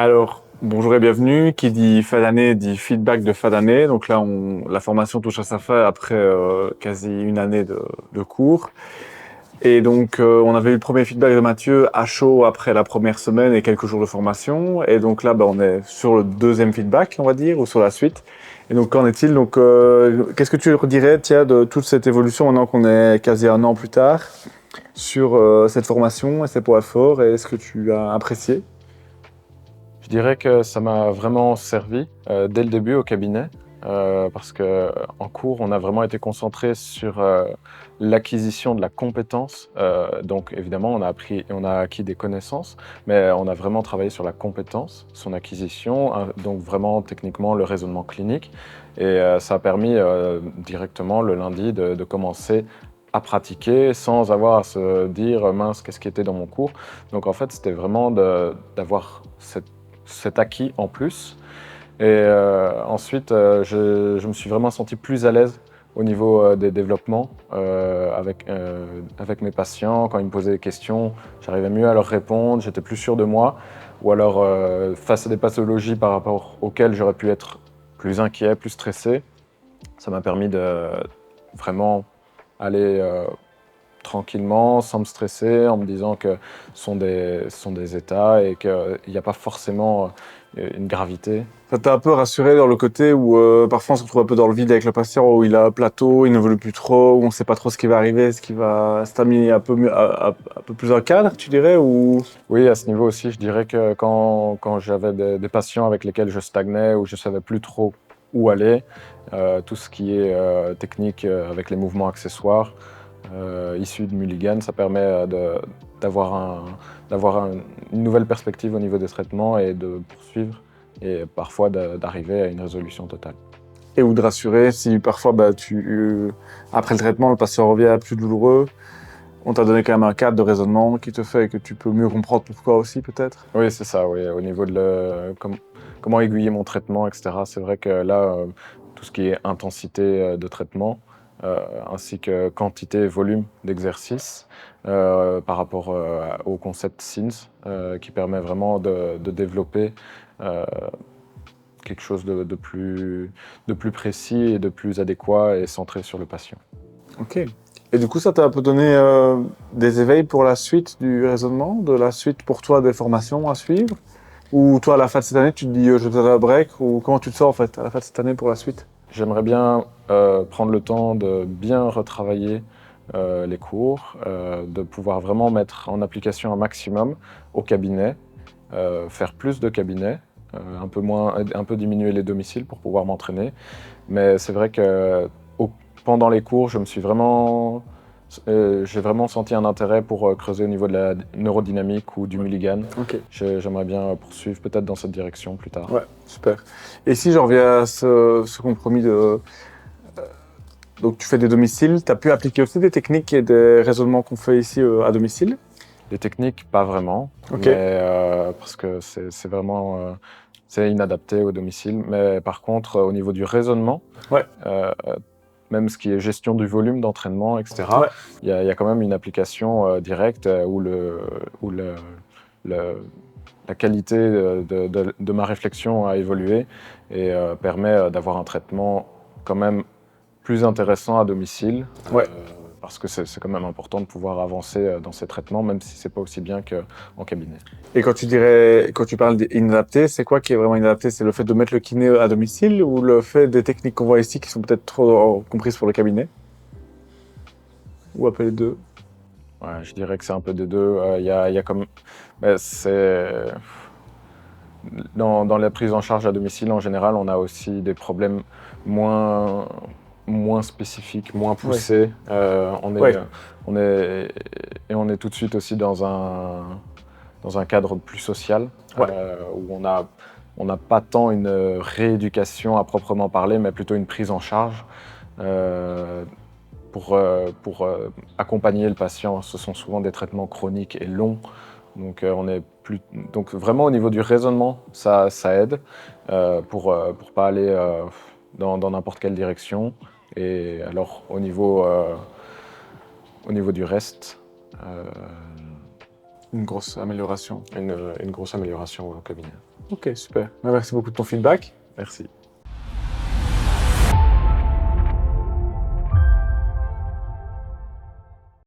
Alors, bonjour et bienvenue. Qui dit fin d'année dit feedback de fin d'année. Donc là, la formation touche à sa fin après quasi une année de cours. Et donc, on avait eu le premier feedback de Mathieu à chaud après la première semaine et quelques jours de formation. Et donc là, on est sur le deuxième feedback, on va dire, ou sur la suite. Et donc, qu'en est-il? Donc, qu'est-ce que tu dirais, tiens, de toute cette évolution maintenant qu'on est quasi un an plus tard sur cette formation et ses points forts? Et est-ce que tu as apprécié? Je dirais que ça m'a vraiment servi dès le début au cabinet parce qu'en cours, on a vraiment été concentré sur l'acquisition de la compétence. Donc évidemment, on a acquis des connaissances, mais on a vraiment travaillé sur la compétence, son acquisition, donc vraiment techniquement le raisonnement clinique. Et ça a permis directement le lundi de commencer à pratiquer sans avoir à se dire mince, qu'est-ce qui était dans mon cours. Donc en fait, c'était vraiment d'avoir cet acquis en plus. Et ensuite, je me suis vraiment senti plus à l'aise au niveau des développements avec mes patients. Quand ils me posaient des questions, j'arrivais mieux à leur répondre, j'étais plus sûr de moi. Ou alors, face à des pathologies par rapport auxquelles j'aurais pu être plus inquiet, plus stressé, ça m'a permis de vraiment aller tranquillement, sans me stresser, en me disant que ce sont des états et qu'il n'y a pas forcément une gravité. Ça t'a un peu rassuré dans le côté où parfois on se retrouve un peu dans le vide avec le patient, où il a un plateau, il ne veut plus trop, où on ne sait pas trop ce qui va arriver, ce qui va... Ça t'a mis un peu, un peu plus un cadre, tu dirais, ou... Oui, à ce niveau aussi, je dirais que quand j'avais des patients avec lesquels je stagnais ou je ne savais plus trop où aller, tout ce qui est technique avec les mouvements accessoires issus de Mulligan, ça permet d'avoir une nouvelle perspective au niveau des traitements et de poursuivre et parfois d'arriver à une résolution totale. Et ou de rassurer si parfois, après le traitement, le patient revient plus douloureux, on t'a donné quand même un cadre de raisonnement qui te fait que tu peux mieux comprendre pourquoi aussi, peut-être. Oui, c'est ça, oui. Au niveau de comment aiguiller mon traitement, etc. C'est vrai que là, tout ce qui est intensité de traitement, ainsi que quantité et volume d'exercice, par rapport au concept SINS, qui permet vraiment de développer euh, quelque chose de plus précis et de plus adéquat et centré sur le patient. Ok. Et du coup, ça t'a un peu donné des éveils pour la suite du raisonnement, de la suite pour toi des formations à suivre? Ou toi, à la fin de cette année, tu te dis, je vais faire un break, ou comment tu te sens en fait, à la fin de cette année pour la suite? J'aimerais bien prendre le temps de bien retravailler les cours, de pouvoir vraiment mettre en application un maximum au cabinet, faire plus de cabinets, un peu diminuer les domiciles pour pouvoir m'entraîner. Mais c'est vrai que pendant les cours, j'ai vraiment senti un intérêt pour creuser au niveau de la neurodynamique ou du Mulligan. Ok. J'aimerais bien poursuivre peut-être dans cette direction plus tard. Ouais, super. Et si j'en reviens à ce compromis de... Donc tu fais des domiciles, tu as pu appliquer aussi des techniques et des raisonnements qu'on fait ici à domicile? Les techniques, pas vraiment, Ok. mais parce que c'est vraiment c'est inadapté au domicile. Mais par contre, au niveau du raisonnement, Ouais. euh, même ce qui est gestion du volume d'entraînement, etc., Ouais. il y a quand même une application directe où la qualité de ma réflexion a évolué et permet d'avoir un traitement quand même plus intéressant à domicile. Ouais. Parce que c'est quand même important de pouvoir avancer dans ces traitements, même si c'est pas aussi bien qu'en cabinet. Et quand tu parles d'inadapté, c'est quoi qui est vraiment inadapté? C'est le fait de mettre le kiné à domicile ou le fait des techniques qu'on voit ici qui sont peut-être trop comprises pour le cabinet? Ou un peu les deux? Ouais, je dirais que c'est un peu des deux. Il y a comme, mais c'est dans la prise en charge à domicile en général, on a aussi des problèmes moins moins spécifiques, moins Ouais. poussés. Ouais. On est tout de suite aussi dans un cadre plus social Ouais. où on n'a pas tant une rééducation à proprement parler, mais plutôt une prise en charge euh, pour accompagner le patient. Ce sont souvent des traitements chroniques et longs. Donc vraiment au niveau du raisonnement, ça aide pour pas aller dans n'importe quelle direction. Et alors au niveau du reste, Une grosse amélioration. une grosse amélioration au cabinet. Ok, super. Merci beaucoup de ton feedback. Merci.